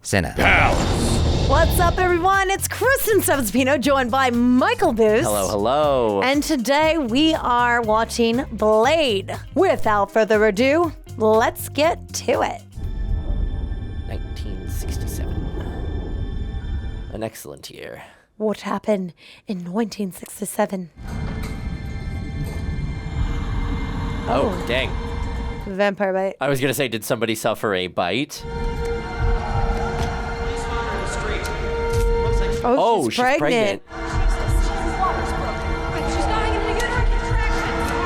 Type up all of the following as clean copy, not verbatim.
CinePals. What's up, everyone? It's Kristen and STEPHENSONPINO, joined by Michael BOOSE. Hello, hello. And today we are watching Blade. Without further ado, let's get to it. 1967. An excellent year. What happened in 1967? Oh, dang. Vampire bite. I was going to say, did somebody suffer a bite? Oh, she's pregnant.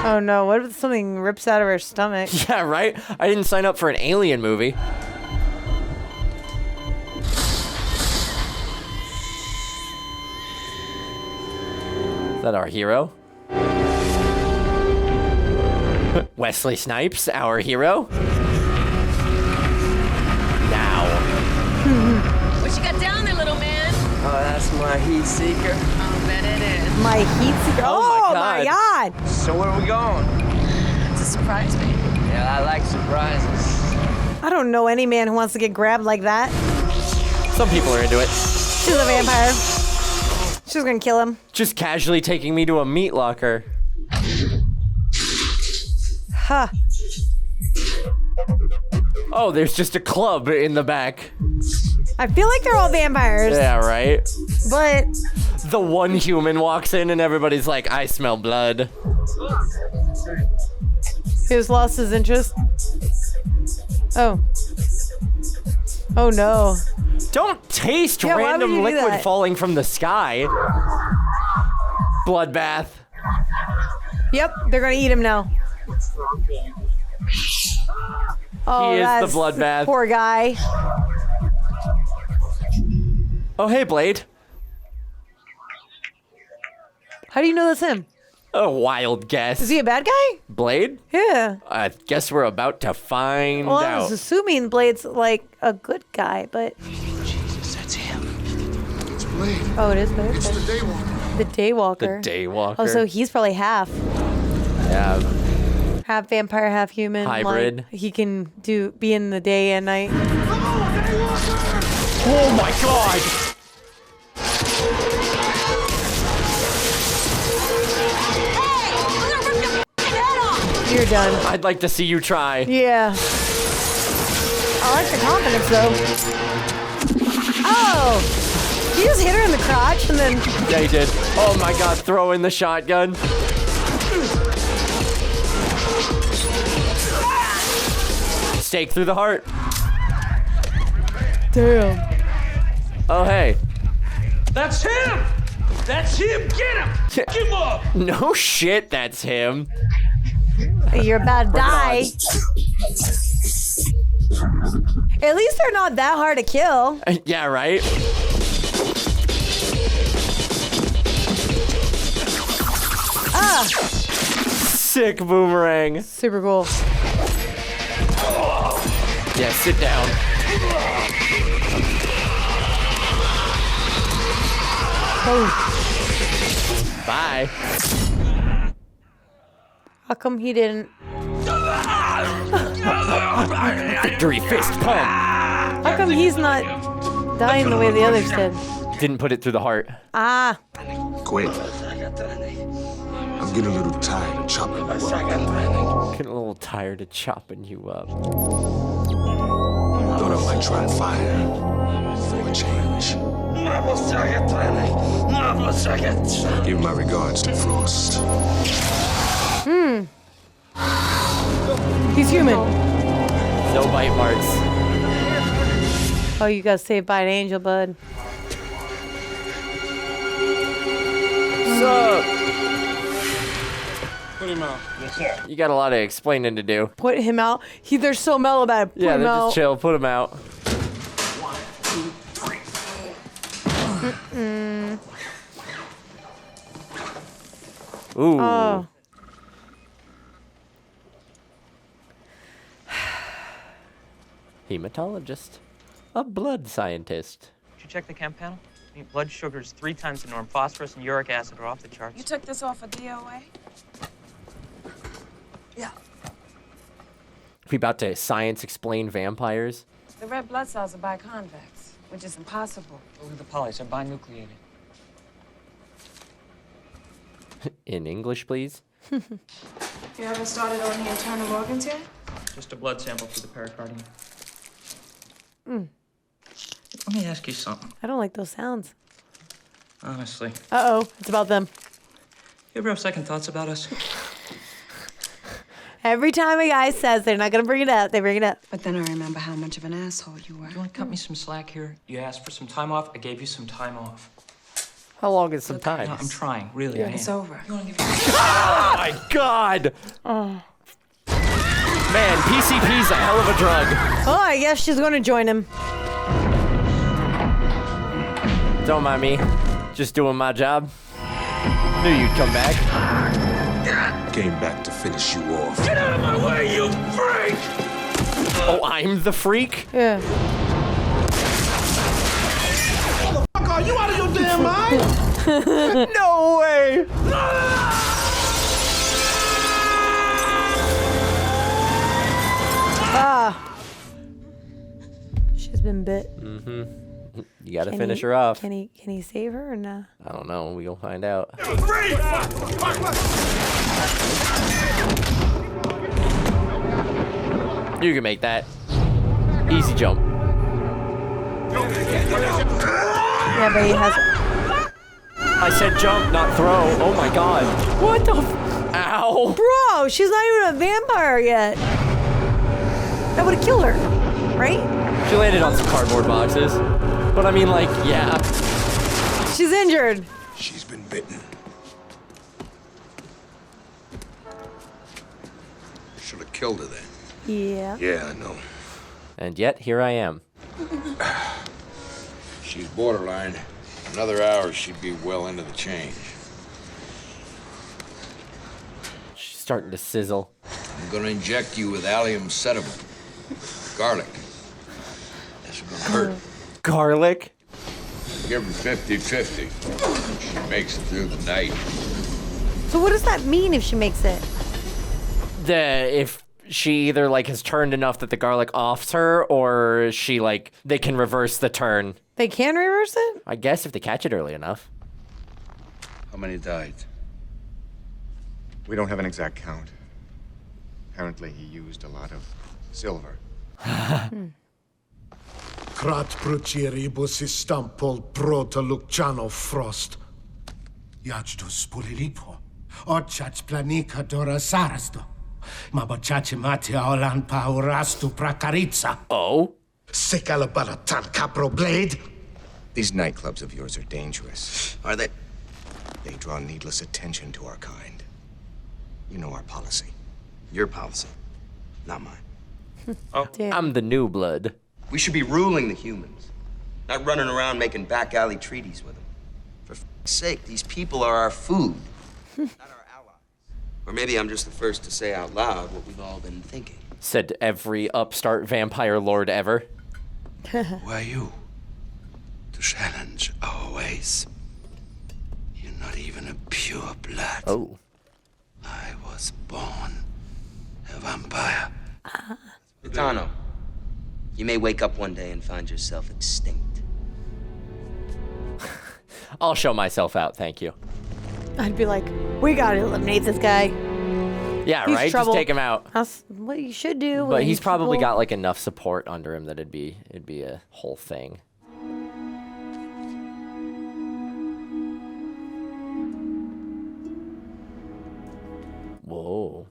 Oh no, what if something rips out of her stomach? Yeah, right? I didn't sign up for an alien movie. Is that our hero? Wesley Snipes, our hero? Now. What you got down there, little man? Oh, that's my heat seeker. I'll bet it is. My heat seeker. Oh my god. So where are we going? It's a surprise, baby. Yeah, I like surprises. I don't know any man who wants to get grabbed like that. Some people are into it. She's a vampire. She's gonna kill him. Just casually taking me to a meat locker. Huh. Oh, there's just a club in the back. I feel like they're all vampires. Yeah, right? But The one human walks in and everybody's like, I smell blood. who's lost his interest? Oh. Oh no. Don't taste Yeah, why would you random do liquid that? falling from the sky. Bloodbath. Yep, they're gonna eat him now. Oh, He is the that's bloodbath. Poor guy. Oh, hey, Blade. How do you know that's him? A wild guess. Is he a bad guy? Blade? Yeah. I guess we're about to find Well, I was out. assuming Blade's like a good guy, but Jesus, that's him. It's Blade. oh, it is Blade. It's the Daywalker. The Daywalker. The Daywalker. Oh, so he's probably half Yeah. vampire, half human. Hybrid. Like, he can be in the day and night. Oh my god! You're done. I'd like to see you try. Yeah. I like the confidence though. Oh! He just hit her in the crotch and then. Yeah, he did. Oh my god, throw in the shotgun. Stake through the heart. Damn. Oh, hey. That's him! That's him! Get him! Get him up! No shit, that's him. You're about to die. At least they're not that hard to kill. Yeah, right? Ah! Sick boomerang. Super cool. Yeah, sit down. Oh, Bye. how come he didn't? Victory fist pump. How come he's not dying the way the others did? Didn't put it through the heart. Ah, Quit. I'm getting a little tired of chopping you up. Getting a little tired of chopping you up. Thought I might try fire for a change. Give my regards to Frost. he's human. No bite marks. Oh, you got saved by an angel, bud. Sup? Put him out. You got a lot of explaining to do. Put him out. They're so mellow about it. Put Yeah, him they're out. just chill. Put him out. 1, 2, 3. Ooh. Oh. Hematologist. A blood scientist. Did you check the chem panel? Blood sugar's 3 times the norm. Phosphorus and uric acid are off the charts. You took this off a DOA? We about to science explain vampires. The red blood cells are biconvex, which is impossible. Look at the polys, they're binucleated. In English, please. You haven't started on the internal organs yet? Just a blood sample for the pericardium. Let me ask you something. I don't like those sounds. Honestly. Uh-oh, it's about them. You ever have second thoughts about us? Every time a guy says they're not gonna bring it up, they bring it up. But then I remember how much of an asshole you were. You want to cut me some slack here? You asked for some time off. I gave you some time off. How long is some time? No, I'm trying, really. I am. It's over. You want to give Oh my God! Oh. Man, PCP's a hell of a drug. Oh, I guess she's gonna join him. Don't mind me. Just doing my job. Knew you'd come back. Came back to finish you off. Get out of my way, you freak! Oh, I'm the freak? Yeah. Are you out of your damn mind? No way! Ah. She's been bit. You gotta finish her off. Can he save her or no? I don't know. We gonna find out. You can make that. Easy jump. Yeah, but he has. I said jump, not throw. Oh my God. What the? Ow. Bro, she's not even a vampire yet. That would have killed her, right? She landed on some cardboard boxes. But I mean, like, yeah. She's injured. She's been bitten. Should have killed her then. Yeah. Yeah, I know. And yet, here I am. She's borderline. Another hour, she'd be well into the change. She's starting to sizzle. I'm gonna inject you with allium sediment. Garlic. That's gonna hurt. Garlic? Give her 50-50. She makes it through the night. So what does that mean if she makes it? If she either, like, has turned enough that the garlic offs her, or she, like, they can reverse the turn. They can reverse it? I guess if they catch it early enough. How many died? We don't have an exact count. Apparently, he used a lot of silver. Krat brucieribus istampol prota Luciano Frost. Jactus pulilipo. Ochach planica dora sarasto. Mabochache matia olan paurastu prakaritsa. Oh? Sikalabatan capro blade. These nightclubs of yours are dangerous. Are they? They draw needless attention to our kind. You know our policy. Your policy, not mine. Damn. I'm the new blood. We should be ruling the humans, not running around making back alley treaties with them. For f***'s sake, these people are our food, not our allies. Or maybe I'm just the first to say out loud what we've all been thinking. Said every upstart vampire lord ever. Who are you to challenge our ways? You're not even a pure blood. Oh. I was born a vampire. Gitano, you may wake up one day and find yourself extinct. I'll show myself out, thank you. I'd be like, we gotta eliminate this guy. Yeah, He's right? trouble. Just take him out. That's what you should do. But when he's probably people- got like enough support under him that it'd be a whole thing. Whoa.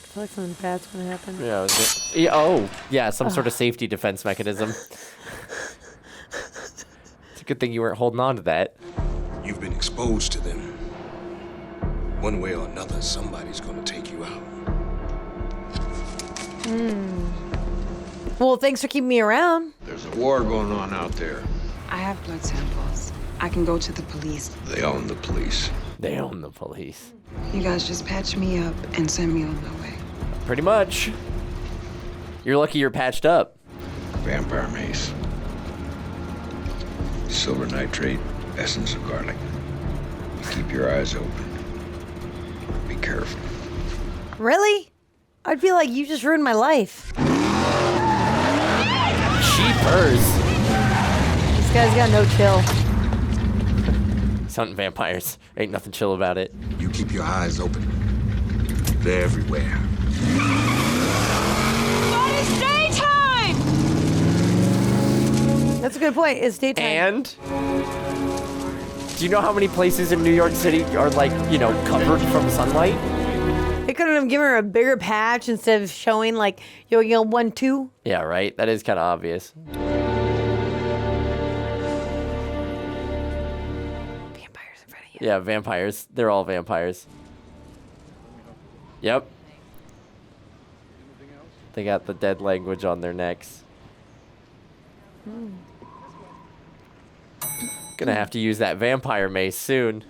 I feel like something bad's gonna happen. Yeah, oh, yeah, some sort of safety defense mechanism. It's a good thing you weren't holding on to that. You've been exposed to them. One way or another, somebody's gonna take you out. Well, thanks for keeping me around. There's a war going on out there. I have blood samples. I can go to the police. They own the police. They own the police. You guys just patch me up and send me on my way. Pretty much. You're lucky you're patched up. Vampire mace. Silver nitrate, essence of garlic. Keep your eyes open. Be careful. Really? I'd be like, you just ruined my life. Cheapers. This guy's got no chill. He's hunting vampires. Ain't nothing chill about it. You keep your eyes open. They're everywhere. But it's daytime! That's a good point. It's daytime. And do you know how many places in New York City are like, you know, covered from sunlight? They couldn't have given her a bigger patch instead of showing like, yo, 1, 2. Yeah, right. That is kind of obvious. Vampires in front of you. Yeah, vampires. They're all vampires. Yep. They got the dead language on their necks. Gonna have to use that vampire mace soon.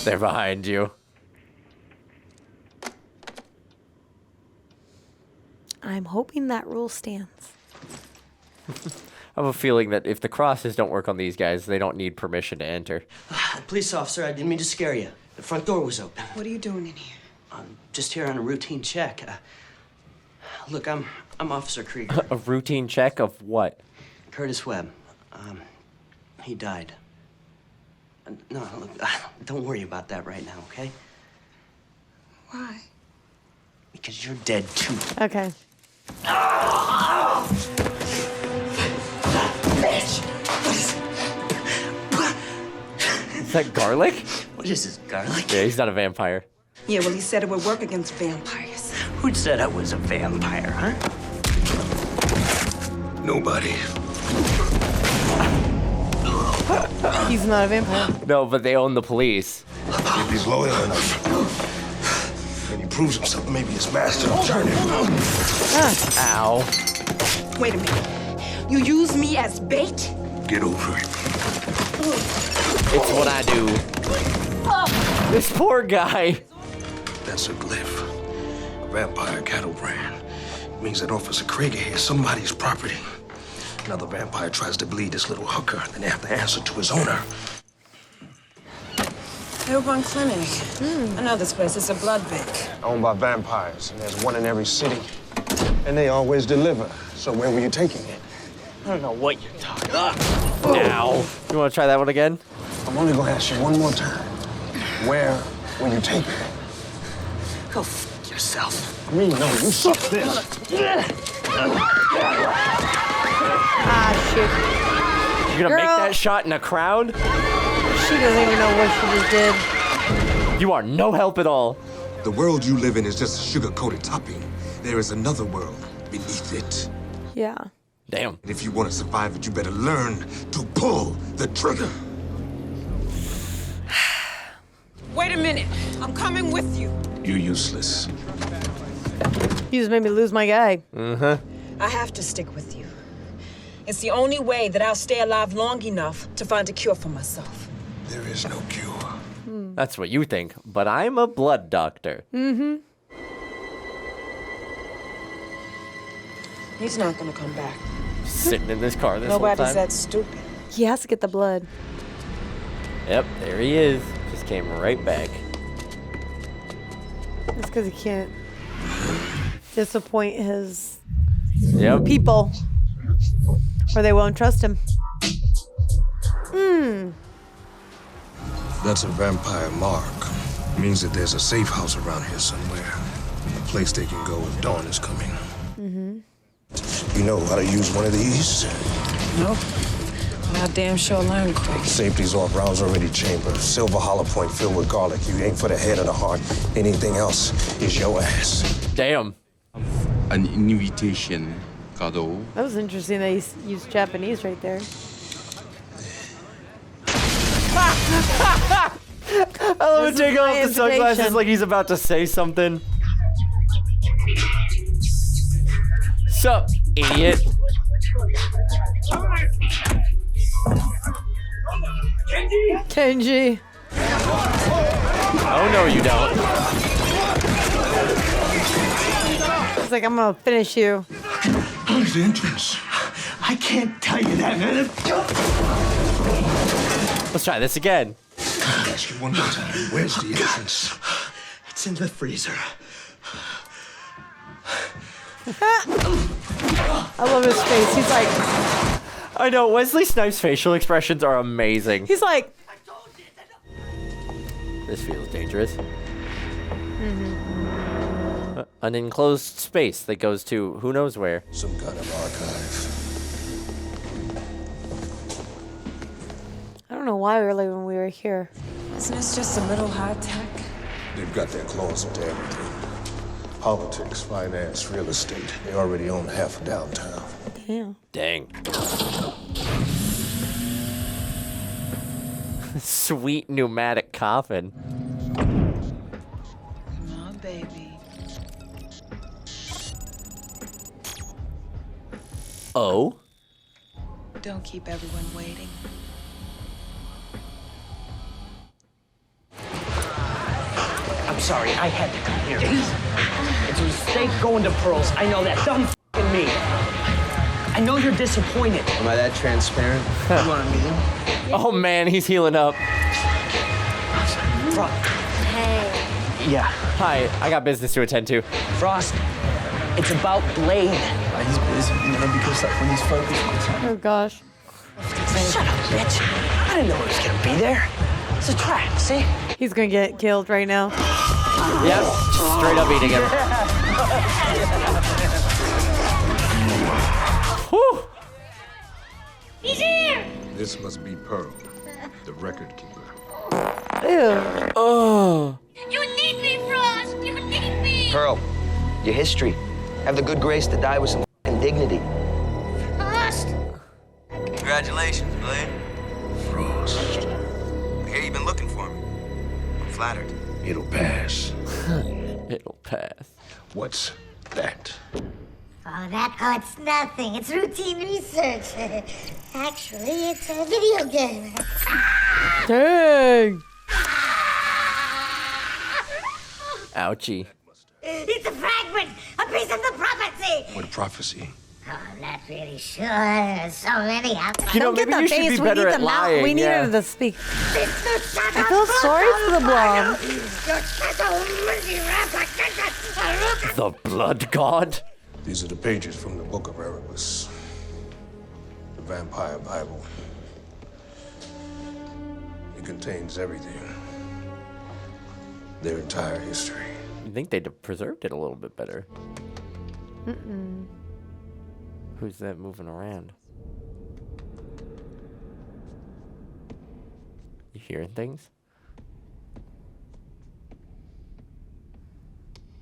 They're behind you. I'm hoping that rule stands. I have a feeling that if the crosses don't work on these guys, they don't need permission to enter. Police officer, I didn't mean to scare you. The front door was open. What are you doing in here? I'm just here on a routine check. Look, I'm Officer Krieger. A routine check of what? Curtis Webb. He died. No, look, don't worry about that right now, okay? Why? Because you're dead too. Okay. Bitch! Is that garlic? What is this, garlic? Yeah, he's not a vampire. Yeah, well, he said it would work against vampires. Who said I was a vampire, huh? Nobody. He's not a vampire. No, but they own the police. If he's loyal enough, and he proves himself, maybe his master will turn him. Ow. Wait a minute. You use me as bait? Get over it. It's what I do. This poor guy. That's a glyph. A vampire cattle brand. It means that Officer Krieger is somebody's property. Another vampire tries to bleed this little hooker, then they have to answer to his owner. Hillbrook Clinic. I know this place. It's a blood bank. Owned by vampires, and there's one in every city. And they always deliver. So where were you taking it? I don't know what you're talking about. Ow. You want to try that one again? I'm only gonna ask you one more time. Where were you taking it? Go f yourself. Me, no, you suck this. Ah, shit. You're gonna Girl. make that shot in a crowd? She doesn't even know what she just did. You are no help at all. The world you live in is just a sugar-coated topping. There is another world beneath it. Yeah. Damn. And if you want to survive it, you better learn to pull the trigger. Wait a minute. I'm coming with you. You're useless. You just made me lose my guy. I have to stick with you. It's the only way that I'll stay alive long enough to find a cure for myself. There is no cure. That's what you think, but I'm a blood doctor. He's not gonna come back. Sitting in this car this whole Nobody's time. that stupid. He has to get the blood. Yep, there he is. Just came right back. It's because he can't disappoint his Yep. people, or they won't trust him. That's a vampire mark. It means that there's a safe house around here somewhere. A place they can go if dawn is coming. You know how to use one of these? Nope. But I damn sure learned quick. Safety's off, rounds already chambered. Silver hollow point filled with garlic. You aim for the head or the heart. Anything else is your ass. Damn. An invitation, cadeau. That was interesting that he used Japanese right there. I love This to take is off my the sunglasses invitation. like he's about to say something. Sup, idiot? Kenji. Oh no, you don't. He's like, I'm gonna finish you. Where's the entrance? I can't tell you that, man. Let's try this again. I'll ask you one more time. Where's the entrance? It's in the freezer. I love his face. He's like, I know, Wesley Snipes' facial expressions are amazing. he's like, This feels dangerous. An enclosed space that goes to who knows where. Some kind of archive. I don't know why earlier when we were here. Isn't this just a little high tech? They've got their claws into everything. Politics, finance, real estate. They already own half of downtown. Damn. Dang. Sweet pneumatic coffin. Come on, baby. Oh? Don't keep everyone waiting. I'm sorry, I had to come here. It's a mistake going to Pearls. I know that. Dumb f***ing me. I know you're disappointed. Am I that transparent? You want to meet him? Oh man, he's healing up. Hey. Yeah. Hi, I got business to attend to. Frost, it's about Blade. He's busy, because like when he's focused. Oh gosh. Shut up, bitch. I didn't know he was gonna be there. It's a trap, see? He's gonna get killed right now. Yep, straight up eating him. Whew. He's here! This must be Pearl, the record keeper. Ew. Oh. You need me, Frost! You need me! Pearl, your history. Have the good grace to die with some f***ing dignity. Frost! Congratulations, Blade. Frost. I hear you've been looking for me. I'm flattered. It'll pass. It'll pass. What's that? Oh, it's nothing. It's routine research. Actually, it's a video game. Dang. Ouchie. It's a fragment! A piece of the prophecy! What prophecy? Oh, I'm not really sure. There's so many out there. You know, Don't get maybe the you should face. be We better need at the mouth. lying. We need yeah. her to speak. I feel sorry for the blonde. The blood god? These are the pages from the Book of Erebus, the Vampire Bible. It contains everything, their entire history. You think they'd have preserved it a little bit better? Who's that moving around? You hearing things?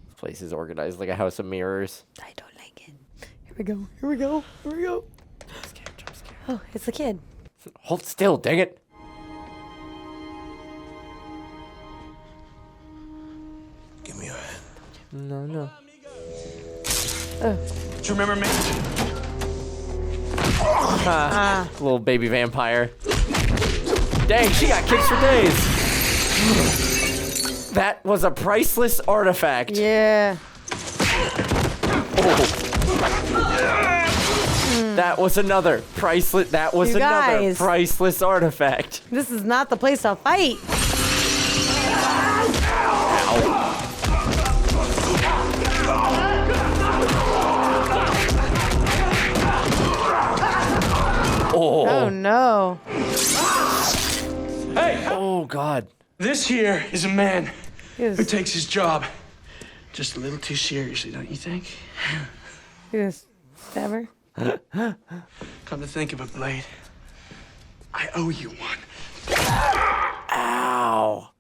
This place is organized like a house of mirrors. I don't like it. Here we go. Here we go. Here we go. Jump scare, jump scare. Oh, it's the kid. Hold still, dang it. Give me your hand. No. Do you remember me? Little baby vampire. Dang, she got kicks for days. That was a priceless artifact. Yeah. That was another priceless. That was You another guys. priceless artifact. This is not the place to fight. Oh no. Hey! Oh God. This here is a man Yes. who takes his job just a little too seriously, don't you think? Yes. Stab her. Come to think of it, Blade, I owe you one. Ow.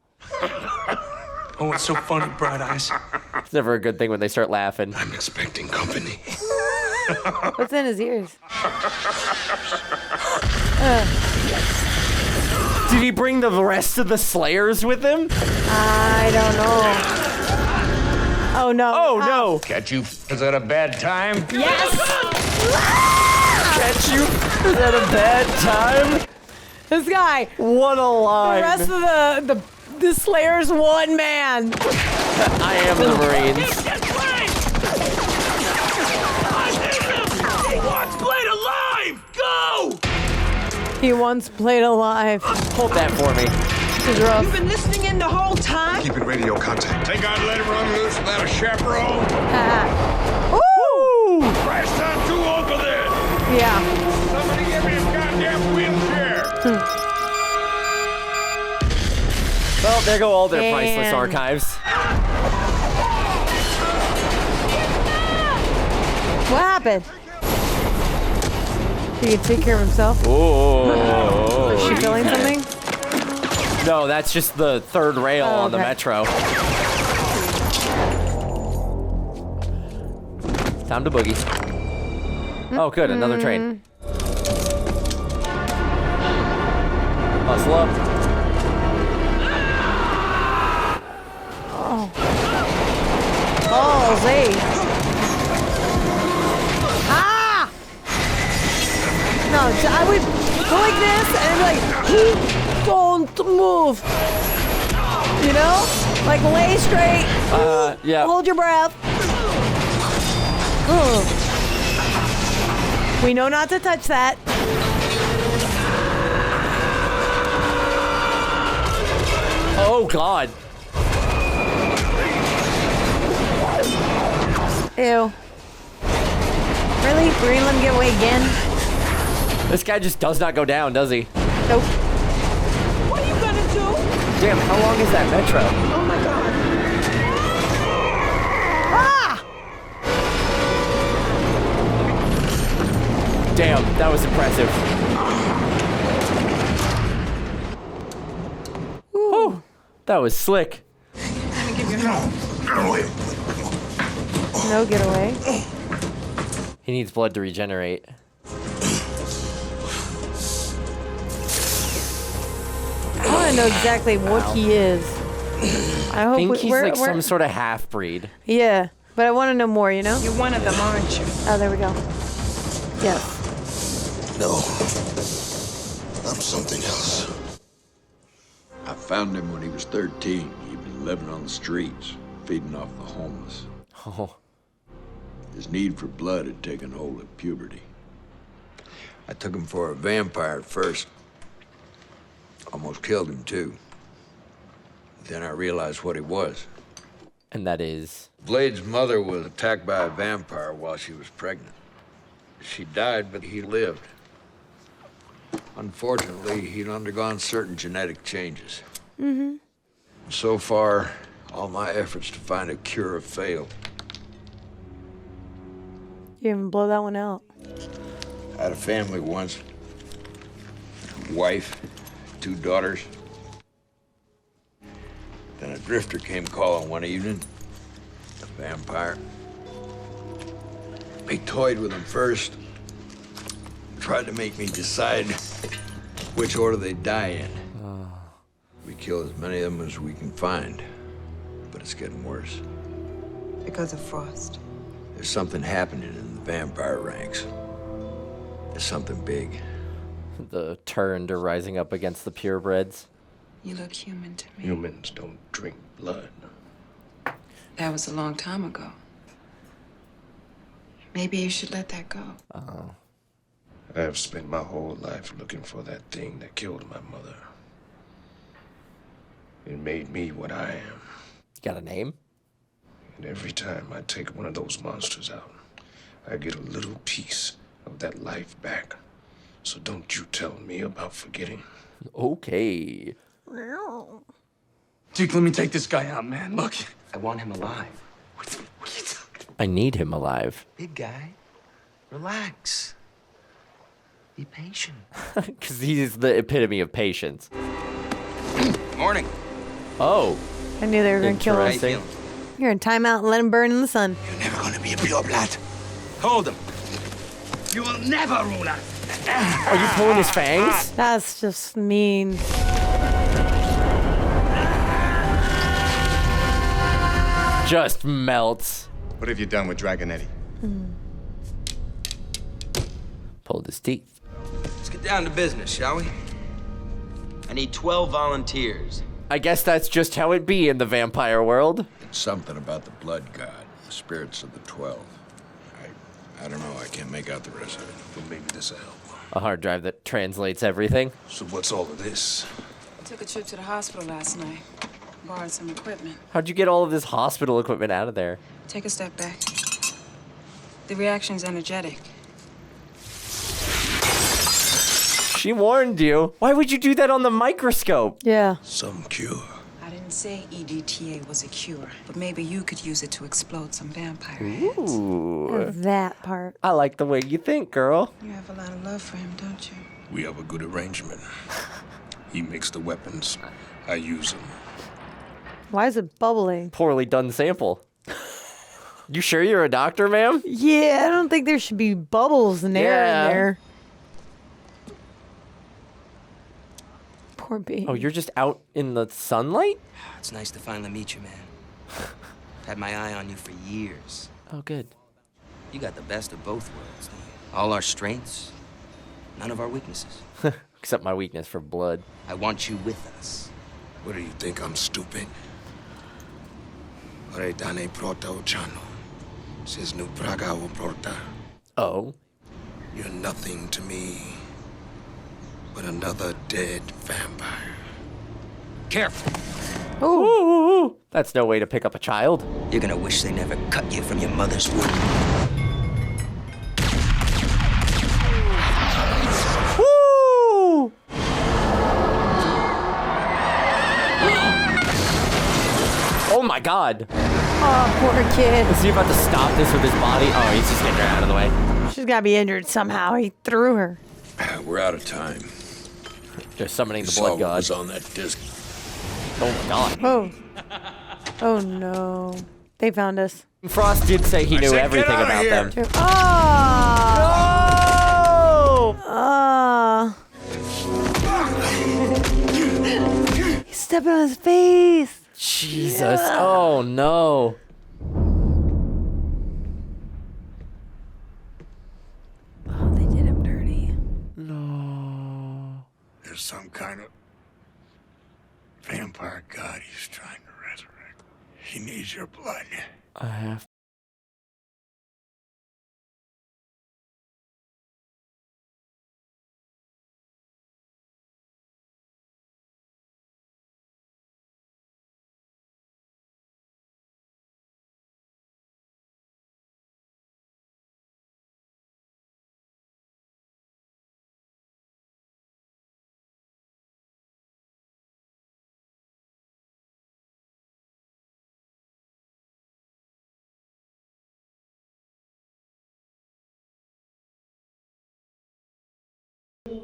Oh, it's so funny, Bright Eyes. It's never a good thing when they start laughing. I'm expecting company. What's in his ears? Did he bring the rest of the Slayers with him? I don't know. Oh no. Oh no. Catch you is at a bad time? Yes. Catch you at a bad time? This guy. What a line. The rest of the Slayer's one man. I am the Marines. go! He once played alive. Hold that for me. It's rough. You've been listening in the whole time? Keeping radio contact. Think I'd let him run loose without a chaperone? Woo! Crashed on too over there. Yeah. Somebody give me a goddamn wheelchair. Well, there go all their And- priceless archives. What happened? He can take care of himself. Oh. Is she feeling something? No, that's just the third rail on the okay. metro. Time to boogie. Oh, good, another train. Muscle up. Oh. Oh, Zay. Ah! No, I would go like this and be like, don't move. You know? Like lay straight. Yeah. Hold your breath. Ugh. We know not to touch that. Oh, God. Ew. Really? We're gonna let him get away again? This guy just does not go down, does he? Nope. What are you gonna do? Damn, how long is that metro? Oh my God. Ah! Damn, that was impressive. Whew. That was slick. No getaway. He needs blood to regenerate. I want to know exactly what he is. I hope I think he's like we're- some sort of half-breed. Yeah, but I want to know more, you know? You're one of them, aren't you? Oh, there we go. Yes. No. I'm something else. I found him when he was 13. He'd been living on the streets, feeding off the homeless. Oh. His need for blood had taken hold at puberty. I took him for a vampire at first. Almost killed him, too. Then I realized what he was. And that is? Blade's mother was attacked by a vampire while she was pregnant. She died, but he lived. Unfortunately, he'd undergone certain genetic changes. Mm-hmm. So far, all my efforts to find a cure have failed. You even blow that one out. I had a family once. A wife, 2 daughters. Then a drifter came calling one evening. A vampire. They toyed with him first. Tried to make me decide which order they'd die in. We kill as many of them as we can find. But it's getting worse. Because of Frost. There's something happening in the vampire ranks. There's something big. The turned are rising up against the purebreds. You look human to me. Humans don't drink blood. That was a long time ago. Maybe you should let that go. Oh. I have spent my whole life looking for that thing that killed my mother. It made me what I am. Got a name? And every time I take one of those monsters out, I get a little piece of that life back. So don't you tell me about forgetting. Okay. Duke, let me take this guy out, man. Look. I want him alive. I need him alive. Big guy, relax. Be patient. Because he's the epitome of patience. Morning. Oh. I knew they were going to kill us. Interesting. You're in timeout and let him burn in the sun. You're never gonna be a pure blood. Hold him. You will never rule us. Are you pulling his fangs? That's just mean. Just melts. What have you done with Dragonetti? Pulled his teeth. Let's get down to business, shall we? I need 12 volunteers. I guess that's just how it be in the vampire world. It's something about the blood god, the spirits of the 12. I don't know. I can't make out the rest of it. But maybe this'll help. A hard drive that translates everything. So what's all of this? I took a trip to the hospital last night. Borrowed some equipment. How'd you get all of this hospital equipment out of there? Take a step back. The reaction's energetic. She warned you. Why would you do that on the microscope? Yeah. Some cure. I didn't say EDTA was a cure, but maybe you could use it to explode some vampire heads. Ooh. That part. I like the way you think, girl. You have a lot of love for him, don't you? We have a good arrangement. He makes the weapons. I use them. Why is it bubbling? Poorly done sample. You sure you're a doctor, ma'am? Yeah, I don't think there should be bubbles in air in there. Poor baby. Oh, you're just out in the sunlight? It's nice to finally meet you, man. I've had my eye on you for years. Oh, good. You got the best of both worlds, don't you? All our strengths, none of our weaknesses. Except my weakness for blood. I want you with us. What do you think, I'm stupid? Ore dane prota ochano. Says no praga o prota. Oh. You're nothing to me but another dead vampire. Careful. Ooh. That's no way to pick up a child. You're gonna wish they never cut you from your mother's womb. Woo! Oh my god. Oh, poor kid. Is he about to stop this with his body? Oh, he's just getting her out of the way. She's got to be injured somehow. He threw her. We're out of time. They're summoning the You blood saw what god. was on that disc. Oh my god. Oh. Oh no. They found us. Frost did say he knew everything about them. Oh! Oh! He's stepping on his face. Jesus. Oh no. Oh, they did him dirty. No. There's some kind of vampire god he's trying to resurrect. He needs your blood. I have.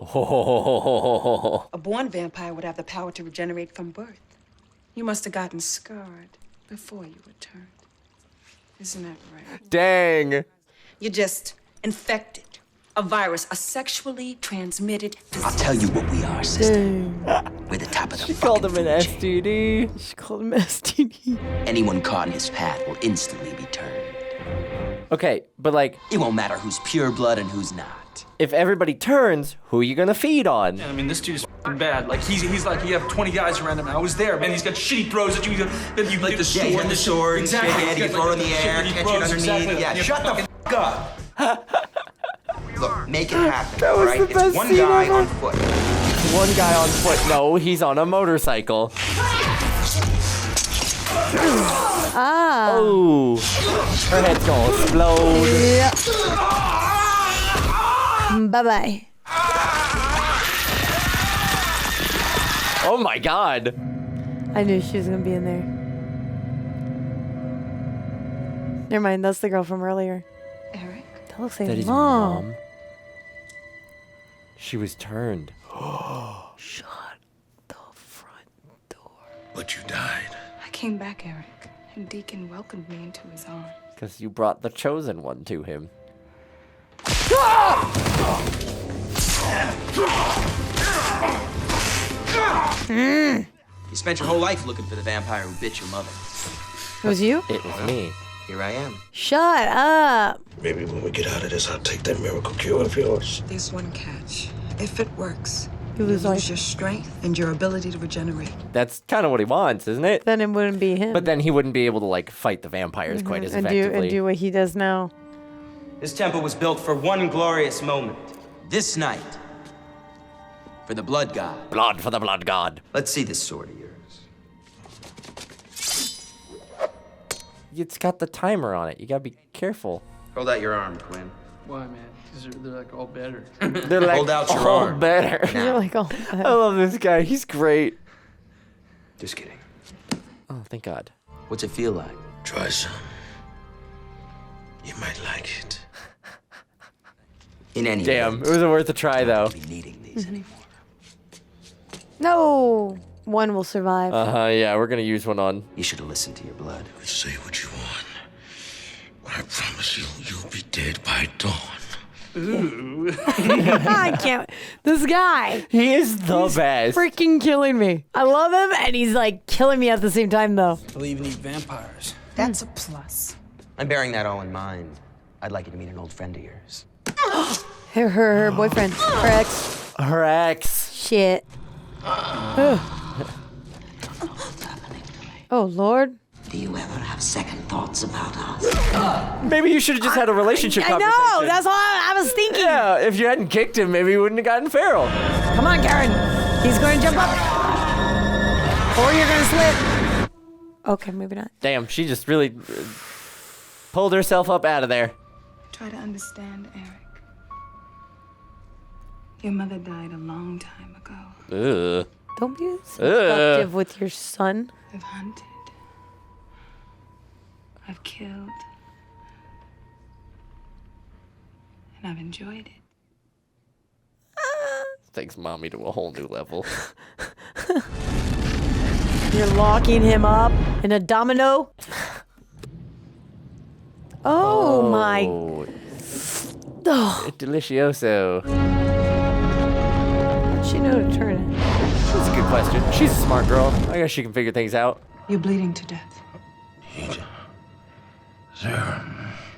Oh. A born vampire would have the power to regenerate from birth. You must have gotten scarred before you were turned. Isn't that right? Dang. You're just infected. A virus, a sexually transmitted disease. I'll tell you what we are, sister. We're the top of the She called him an STD. She called him STD. Anyone caught in his path will instantly be turned. Okay, but like, it won't matter who's pure blood and who's not. If everybody turns, who are you gonna feed on? I mean, this dude's bad. Like, he's like, you have 20 guys around him. I was there, man. He's got shit he throws at you. Then you Like the sword, yeah, the sword, exactly. shake it, you throw it in the air, catch it underneath. Exactly. Yeah, shut the f up. Look, make it happen, That was all right? the best It's one scene guy ever. on foot. One guy on foot. No, he's on a motorcycle. Ah. Oh. Her head's gonna explode. Yeah. Bye-bye. Oh my god. I knew she was going to be in there. Never mind, that's the girl from earlier. Eric? That looks like That is mom. mom. She was turned. Shut the front door. But you died. I came back, Eric, and Deacon welcomed me into his arms. Because you brought the chosen one to him. You spent your whole life looking for the vampire who bit your mother. It was you? It was me. Here I am. Shut up. Maybe when we get out of this, I'll take that miracle cure of yours. There's one catch. If it works, You lose life. your strength and your ability to regenerate. That's kind of what he wants, isn't it? Then it wouldn't be him. But then he wouldn't be able to like fight the vampires quite as and effectively. do what he does now. This temple was built for one glorious moment. this night, for the blood god. Blood for the blood god. Let's see this sword of yours. It's got the timer on it. You gotta be careful. Hold out your arm, Quinn. Why, man? Because they're like all better. They're like Hold out your all arm. better. You're like, oh, I love this guy. He's great. Just kidding. Oh, thank God. What's it feel like? Try some. You might like it. In any Damn, event, it was worth a try though. be needing these anymore. no. One will survive. Yeah, we're gonna use one on. You should have listened to your blood. Say what you want. But I promise you, you'll be dead by dawn. Ooh. I can't. This guy. He is the best. Freaking killing me. I love him, and he's like killing me at the same time, though. I'll even eat vampires. That's a plus. I'm bearing that all in mind. I'd like you to meet an old friend of yours. Her boyfriend. Her ex. Her ex. Shit. Oh, Lord. Do you ever have second thoughts about us? Maybe you should have just had a relationship I conversation. know. That's what I was thinking. Yeah, if you hadn't kicked him, maybe he wouldn't have gotten feral. Come on, Karen. He's going to jump up. Or you're going to slip. Okay, maybe not. Damn, she just really pulled herself up out of there. Try to understand, Eric. Your mother died a long time ago. Ugh. Don't be seductive with your son. I've hunted. I've killed. And I've enjoyed it. Takes mommy to a whole new level. You're locking him up in a domino. Oh my. Oh. Oh. Delicioso. How'd she know to turn it? That's a good question. She's a smart girl. I guess she can figure things out. You're bleeding to death.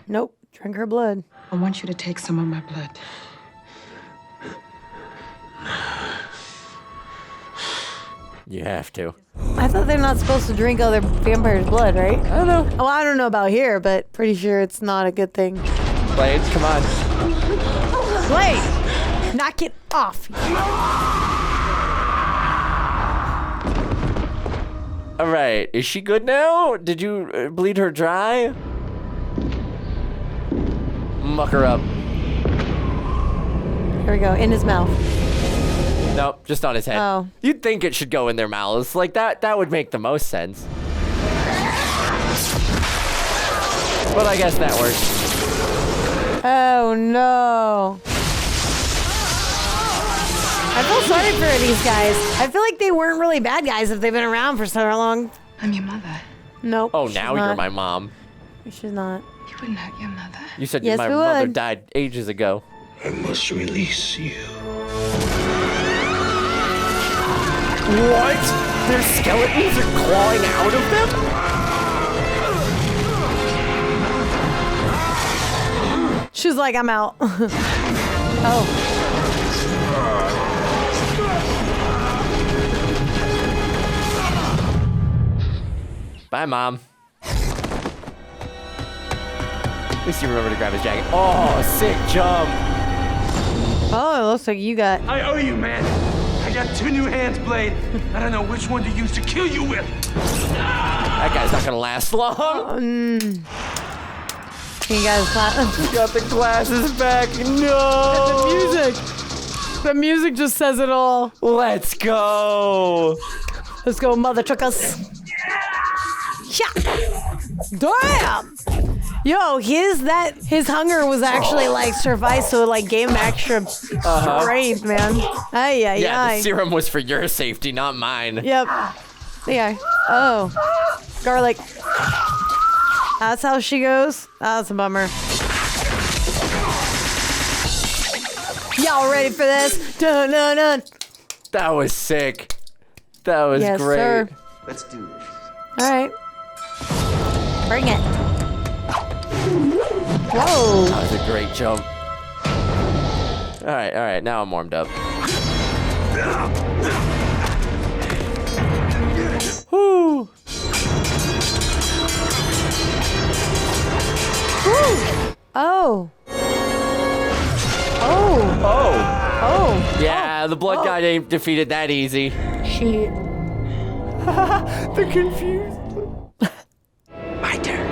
Nope. Drink her blood. I want you to take some of my blood. You have to. I thought they're not supposed to drink other vampires' blood, right? I don't know. Well, I don't know about here, but pretty sure it's not a good thing. Blade, come on. Blade! Knock it off. All right, is she good now? Did you bleed her dry? Muck her up. Here we go. In his mouth. Nope, just on his head. Oh. You'd think it should go in their mouths. Like that would make the most sense. But I guess that works. Oh no. I feel sorry for these guys. I feel like they weren't really bad guys if they've been around for so long. I'm your mother. Nope. Oh, she's now not. you're my mom. She's not. You wouldn't hurt your mother. You said Yes, my we mother would. died ages ago. I must release you. What? Their skeletons are clawing out of them? She's like, I'm out. Oh. Bye, Mom. At least you remember to grab his jacket. Oh, sick jump. Oh, it looks like you got. I owe you, man. I got 2 new hands, Blade. I don't know which one to use to kill you with. That guy's not gonna last long. You guys got the glasses back. No. The music. The music just says it all. Let's go. Let's go, mother truckers. Damn. Yo, his hunger was actually like survive, so it like gave him extra strength, man. Yeah, the serum was for your safety, not mine. Yep. Yeah. Oh. Garlic. That's how she goes? That's a bummer. Y'all ready for this? Dun, dun, dun. That was sick. That was Yes, great. sir. Let's do this. All right. Bring it. Whoa. That was a great jump. All right. Now I'm warmed up. Woo. Oh. Oh. Oh. Yeah, the blood guy ain't defeated that easy. She. They're confused. My turn.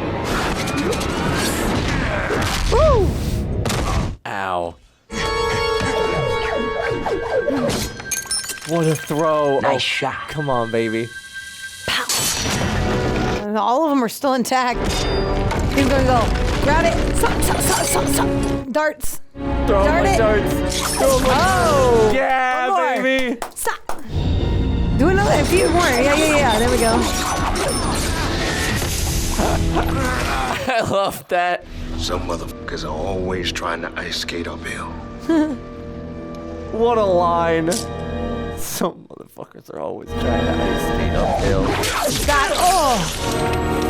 Woo! Ow. What a throw. Nice shot. Come on, baby. All of them are still intact. He's gonna go. Grab it. Stop. Darts. Throw Dart my it. darts. Throw my Oh. Yeah, One more. baby. Stop. Do another. A few more. Yeah. There we go. I love that. Some motherfuckers are always trying to ice skate uphill. What a line. Some motherfuckers are always trying to ice skate uphill.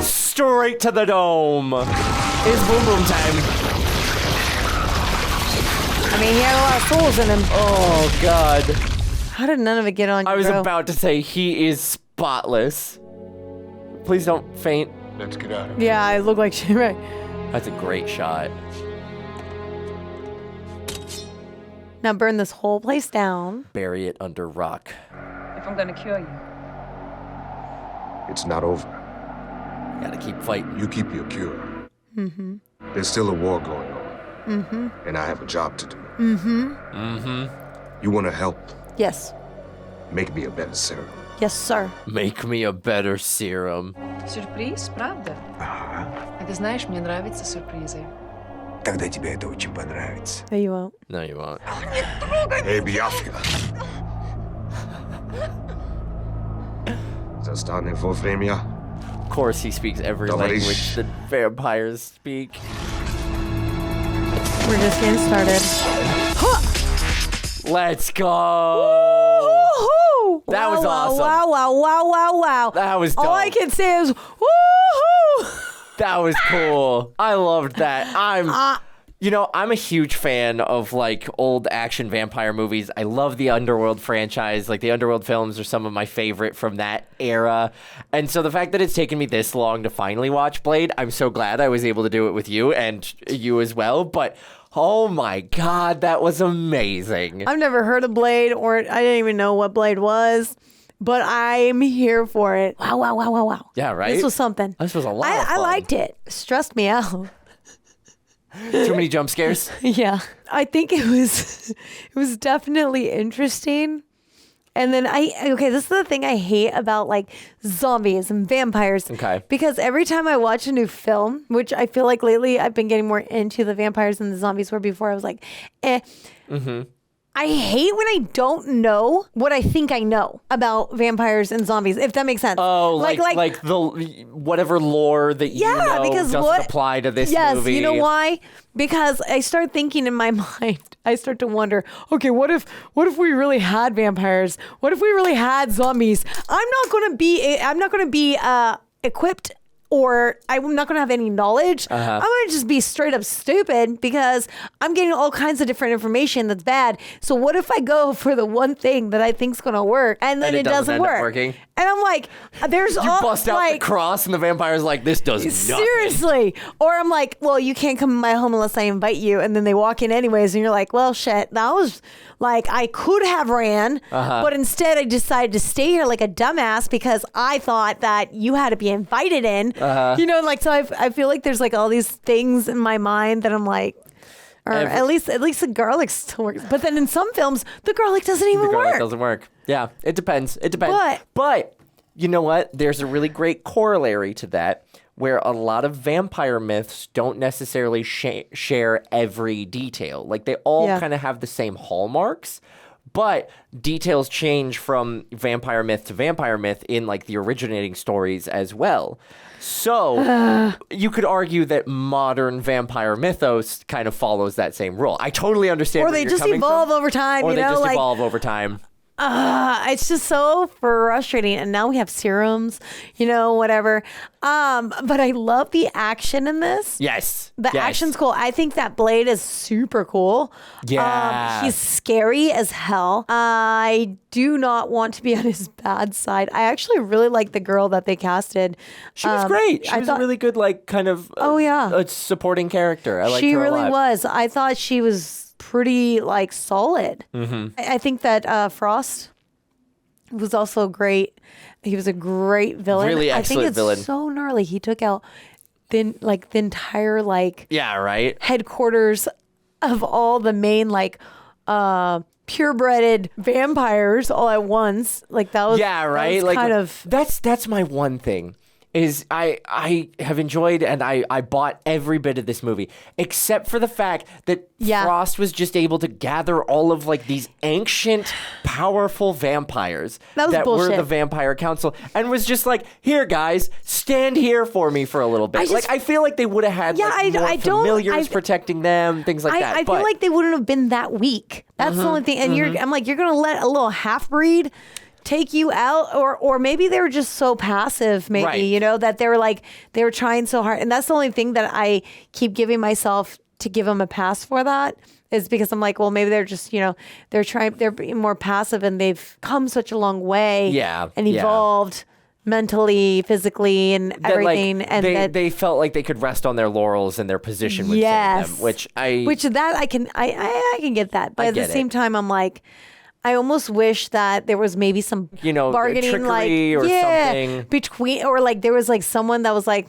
Straight to the dome. It's boom boom time. I mean, he had a lot of souls in him. Oh, God. How did none of it get on you, I was bro? about to say he is spotless. Please don't faint. Let's get out of Yeah, I look like shit, right? That's a great shot. Now burn this whole place down. Bury it under rock. If I'm gonna kill you, It's not over. Gotta keep fighting. You keep your cure. Mm-hmm. There's still a war going on, Mm-hmm. and I have a job to do. Mm-hmm. Mm-hmm. You want to help? Yes. Make me a better serum. Yes, sir. Make me a better serum. Сюрприз, правда? Ага. А ты знаешь, мне нравятся сюрпризы. Тогда тебе это очень понравится. No, you won't. No, you won't. Эй, Биавка! Застанем вовремя. Of course, he speaks every Tоварищ. language that vampires speak. We're just getting started. Let's go. Woo-hoo! That was awesome. Wow. That was dope. All I can say is, woo-hoo! That was cool. I loved that. You know, I'm a huge fan of like old action vampire movies. I love the Underworld franchise. Like the Underworld films are some of my favorite from that era. And so the fact that it's taken me this long to finally watch Blade, I'm so glad I was able to do it with you and you as well. But oh my God, that was amazing. I've never heard of Blade, or I didn't even know what Blade was, but I'm here for it. Wow. Yeah, right? This was something. This was a lot of I fun. liked it. Stressed me out. Too many jump scares? Yeah. I think it was definitely interesting. And then this is the thing I hate about like zombies and vampires. Okay. Because every time I watch a new film, which I feel like lately I've been getting more into the vampires and the zombies, where before I was like, eh. Mm-hmm. I hate when I don't know what I think I know about vampires and zombies, if that makes sense. Oh, like the whatever lore that you know because doesn't apply to this movie. Yes, you know why? Because I start thinking in my mind, I start to wonder, okay, what if we really had vampires? What if we really had zombies? I'm not going to be equipped, or I'm not going to have any knowledge. I'm going to just be straight up stupid because I'm getting all kinds of different information that's bad. So what if I go for the one thing that I think's going to work and then it doesn't end up work? working? And I'm like, there's You bust out the cross and the vampire's like, this does nothing. Seriously. Or I'm like, well, you can't come to my home unless I invite you. And then they walk in anyways. And you're like, well, shit, that was like, I could have ran, but instead I decided to stay here like a dumbass because I thought that you had to be invited in. You know, like, so I feel like there's like all these things in my mind that I'm like, or at least the garlic still works. But then in some films, the garlic doesn't even The garlic work. doesn't work. Yeah, it depends. But you know what? There's a really great corollary to that, where a lot of vampire myths don't necessarily share every detail. Like they all kind of have the same hallmarks, but details change from vampire myth to vampire myth in like the originating stories as well. So you could argue that modern vampire mythos kind of follows that same rule. I totally understand. Or they just evolve over time. Or you know, they just like, evolve over time. It's just so frustrating. And now we have serums, you know, whatever. But I love the action in this. Yes. The action's cool. I think that Blade is super cool. Yeah. He's scary as hell. I do not want to be on his bad side. I actually really like the girl that they casted. She was great. She was a really good, like, kind of a supporting character. I liked her She a really lot. was. I thought she was pretty like solid. I think that Frost was also great. He was a great villain. Really excellent I think it's villain. so gnarly. He took out the entire yeah, right, headquarters of all the main like purebred vampires all at once. Like that was right. That was like kind of that's my one thing. Is I have enjoyed and I bought every bit of this movie except for the fact that Frost was just able to gather all of like these ancient, powerful vampires that were the Vampire Council and was just like, here guys, stand here for me for a little bit. I feel like they would have had more familiars protecting them, things like that. I feel like they wouldn't have been that weak. That's the only thing. And I'm like, you're gonna let a little half breed take you out, or maybe they were just so passive, maybe, that they were trying so hard. And that's the only thing that I keep giving myself to give them a pass for, that is because I'm like, well, maybe they're just, they're being more passive and they've come such a long way and evolved mentally, physically, and everything. And they felt like they could rest on their laurels and their position would save them, which I can get that. But at the same time, I'm like, I almost wish that there was maybe some bargaining, trickery or something between, or like there was like someone that was like,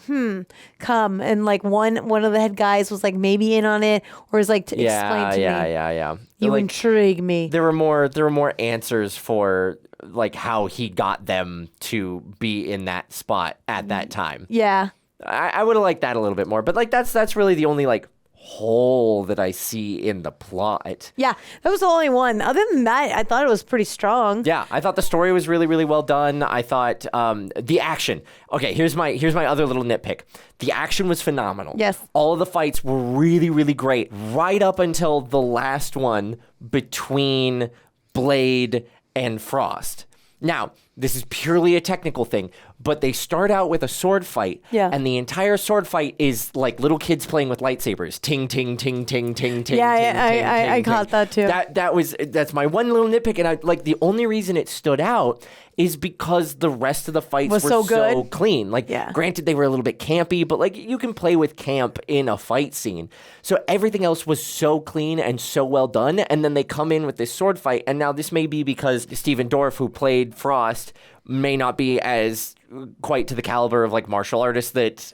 come, and like one of the head guys was like maybe in on it, or was like to explain to me. Yeah. You intrigue me. There were more answers for like how he got them to be in that spot at that time. Yeah. I would have liked that a little bit more, but like that's really the only like hole that I see in the plot. Yeah, that was the only one. Other than that, I thought it was pretty strong. Yeah, I thought the story was really, really well done. I thought the action. Okay, here's my other little nitpick. The action was phenomenal. Yes. All of the fights were really, really great, right up until the last one between Blade and Frost. Now, this is purely a technical thing, but they start out with a sword fight, and the entire sword fight is like little kids playing with lightsabers. Ting, ting, ting, ting, ting, ting. Yeah, I caught that too. That's my one little nitpick, and the only reason it stood out is because the rest of the fights were so clean. Granted, they were a little bit campy, but like you can play with camp in a fight scene. So everything else was so clean and so well done, and then they come in with this sword fight, and now this may be because Stephen Dorff, who played Frost, may not be as quite to the caliber of like martial artist that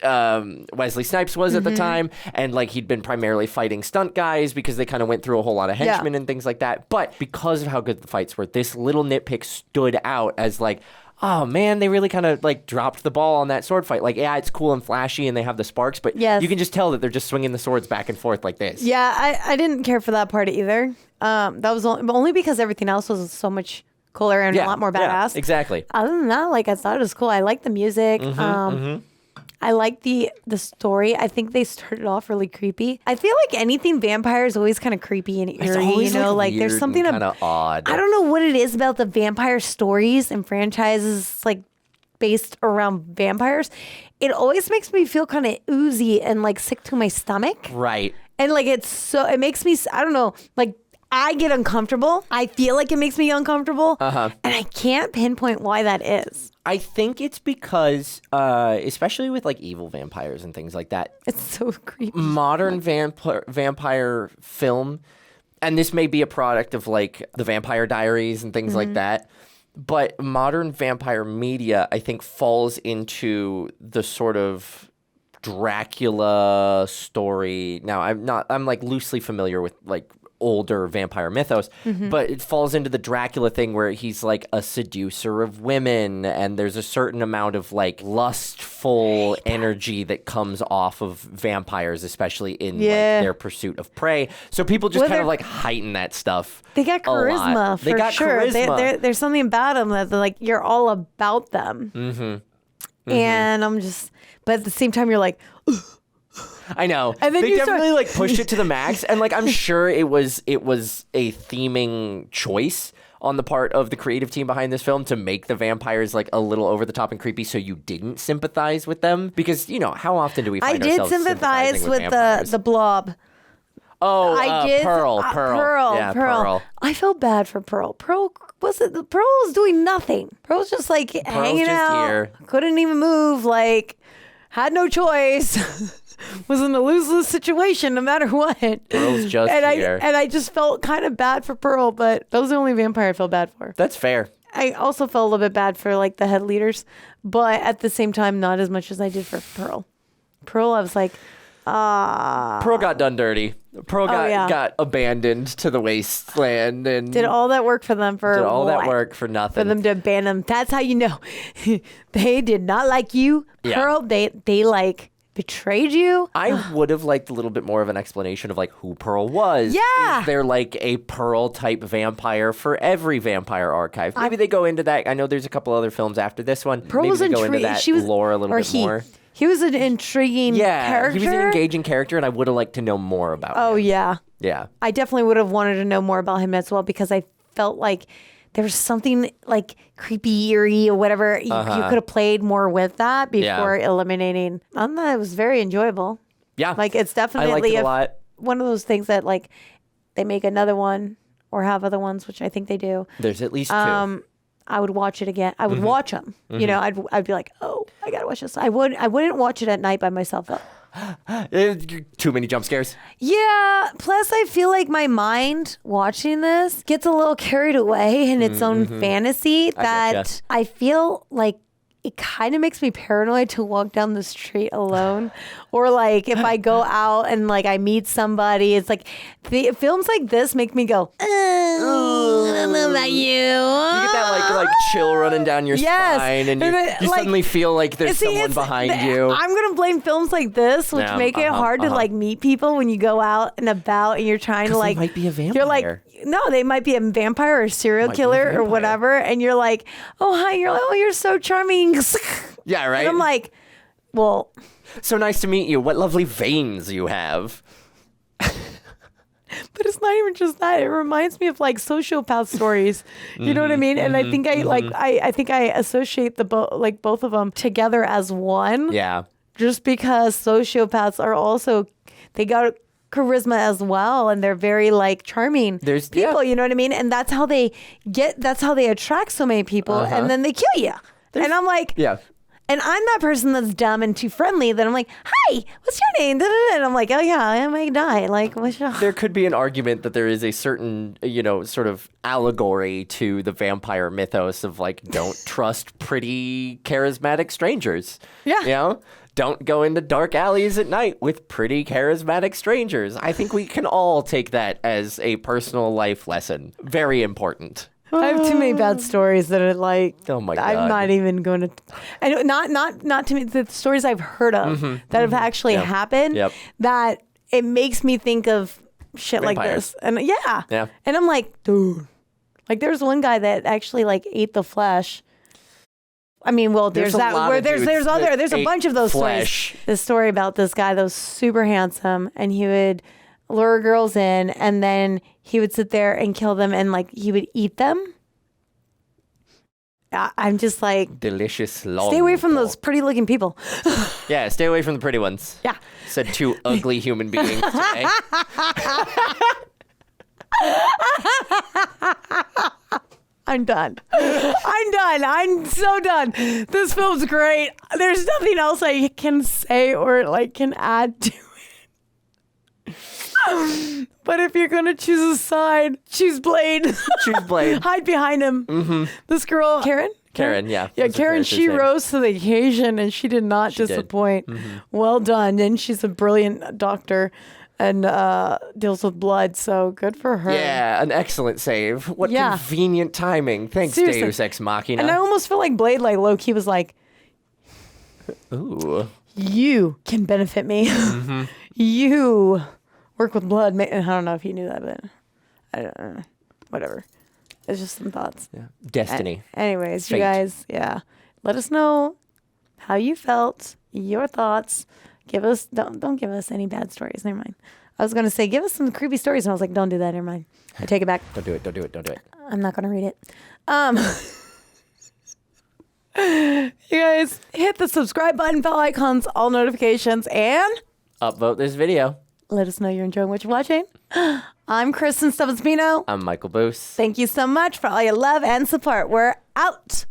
Wesley Snipes was at the time, and like he'd been primarily fighting stunt guys because they kind of went through a whole lot of henchmen and things like that. But because of how good the fights were, this little nitpick stood out as like, oh man, they really kind of like dropped the ball on that sword fight. Like, yeah, it's cool and flashy and they have the sparks, but you can just tell that they're just swinging the swords back and forth like this. Yeah, I didn't care for that part either. That was only because everything else was so much cooler and a lot more badass. Yeah, exactly. Other than that, like I thought it was cool. I liked the music. I like the story. I think they started off really creepy. I feel like anything vampire is always kind of creepy and eerie. Like there's something kind of odd. I don't know what it is about the vampire stories and franchises like based around vampires. It always makes me feel kind of oozy and like sick to my stomach. Right. And like it makes me, I don't know, like I get uncomfortable. I feel like it makes me uncomfortable. And I can't pinpoint why that is. I think it's because, especially with like evil vampires and things like that. It's so creepy. Modern vampire film, and this may be a product of like the Vampire Diaries and things like that, but modern vampire media, I think, falls into the sort of Dracula story. Now, I'm like loosely familiar with like older vampire mythos, but it falls into the Dracula thing where he's like a seducer of women, and there's a certain amount of like lustful energy that comes off of vampires, especially in like their pursuit of prey. So people just kind of like heighten that stuff. They got charisma for sure. Charisma. There's something about them that like you're all about them. And I'm just, but at the same time, you're like, ugh. I know. And then they definitely like pushed it to the max, and like I'm sure it was a theming choice on the part of the creative team behind this film to make the vampires like a little over the top and creepy, so you didn't sympathize with them, because how often do we find ourselves sympathize with vampires? the blob. Oh, I did. Pearl. Yeah, Pearl. I felt bad for Pearl. Pearl was doing nothing. Pearl was just like hanging out. Here. Couldn't even move. Like, had no choice. Was in a lose-lose situation no matter what. Pearl's just here. And I just felt kind of bad for Pearl, but that was the only vampire I felt bad for. That's fair. I also felt a little bit bad for like the head leaders, but at the same time, not as much as I did for Pearl. Pearl, I was like, Pearl got done dirty. Pearl got abandoned to the wasteland and did all that work for them that work for nothing. For them to abandon them. That's how you know they did not like you, Pearl. They like betrayed you. I would have liked a little bit more of an explanation of like who Pearl was. Yeah. Is there like a Pearl type vampire for every vampire archive? Maybe they go into that. I know there's a couple other films after this one. Pearl Maybe was they go into that lore a little bit more. He was an intriguing character. He was an engaging character, and I would have liked to know more about him. Oh, yeah. Yeah. I definitely would have wanted to know more about him as well because I felt like there was something like creepy, eerie, or whatever. You could have played more with that before eliminating. I thought it was very enjoyable. Yeah. Like, it's definitely I liked it a lot. One of those things that, like, they make another one or have other ones, which I think they do. There's at least two. I would watch it again. I would watch them. You know, I'd be like, oh, I gotta watch this. I wouldn't watch it at night by myself though. Too many jump scares. Yeah. Plus, I feel like my mind watching this gets a little carried away in its own fantasy that I feel like it kind of makes me paranoid to walk down the street alone. Or like if I go out and like I meet somebody, it's like films like this make me go, I don't know about you. You get that like chill running down your spine and you suddenly feel like there's someone behind you. I'm going to blame films like this, which make it hard to like meet people when you go out and about and you're trying to like. They might be a vampire. You're like, no, they might be a vampire or a serial killer or whatever. And you're like, oh, hi. You're like, oh, you're so charming. Yeah, right. And I'm like, well. So nice to meet you. What lovely veins you have. But it's not even just that. It reminds me of like sociopath stories. You know what I mean? And I think I think I associate both of them together as one. Yeah. Just because sociopaths are also, they got charisma as well, and they're very like charming people. You know what I mean? And that's how they attract so many people, and then they kill you. And I'm like, And I'm that person that's dumb and too friendly that I'm like, hi, what's your name? And I'm like, oh yeah, I might die. Like, what's your... There could be an argument that there is a certain, sort of allegory to the vampire mythos of like, don't trust pretty charismatic strangers. Yeah. You know? Don't go into dark alleys at night with pretty charismatic strangers. I think we can all take that as a personal life lesson. Very important. I have too many bad stories that are like, oh my God. I'm not even going to, I not too many, the stories I've heard of that have actually happened, that it makes me think of shit like this. And and I'm like, dude, like there's one guy that actually like ate the flesh. I mean, well, there's that where there's a bunch of those stories. This story about this guy that was super handsome and he would lure girls in and then he would sit there and kill them and like he would eat them. I'm just like, delicious long stay away from those pretty looking people. Yeah, stay away from the pretty ones. Yeah. Said two ugly human beings today. I'm done. I'm so done. This film's great. There's nothing else I can say or like can add to it. But if you're gonna choose a side, choose Blade. Choose Blade. Hide behind him. This girl, Karen, yeah. Yeah, Karen, she rose to the occasion and she did not disappoint. Well done. And she's a brilliant doctor and deals with blood, so good for her. Yeah, an excellent save. What convenient timing. Thanks, Seriously. Deus Ex Machina. And I almost feel like Blade, like low-key was like, ooh, you can benefit me. You work with blood. I don't know if you knew that, but I don't know. Whatever. It's just some thoughts. Yeah. Destiny. Anyways, Fate. you guys, let us know how you felt, your thoughts. Don't give us any bad stories. Never mind. I was gonna say give us some creepy stories, and I was like, don't do that. Never mind. I take it back. Don't do it. I'm not gonna read it. You guys hit the subscribe button, bell icons, all notifications, and upvote this video. Let us know you're enjoying what you're watching. I'm Kristen and STEPHENSONPINO. I'm Michael BOOSE. Thank you so much for all your love and support. We're out.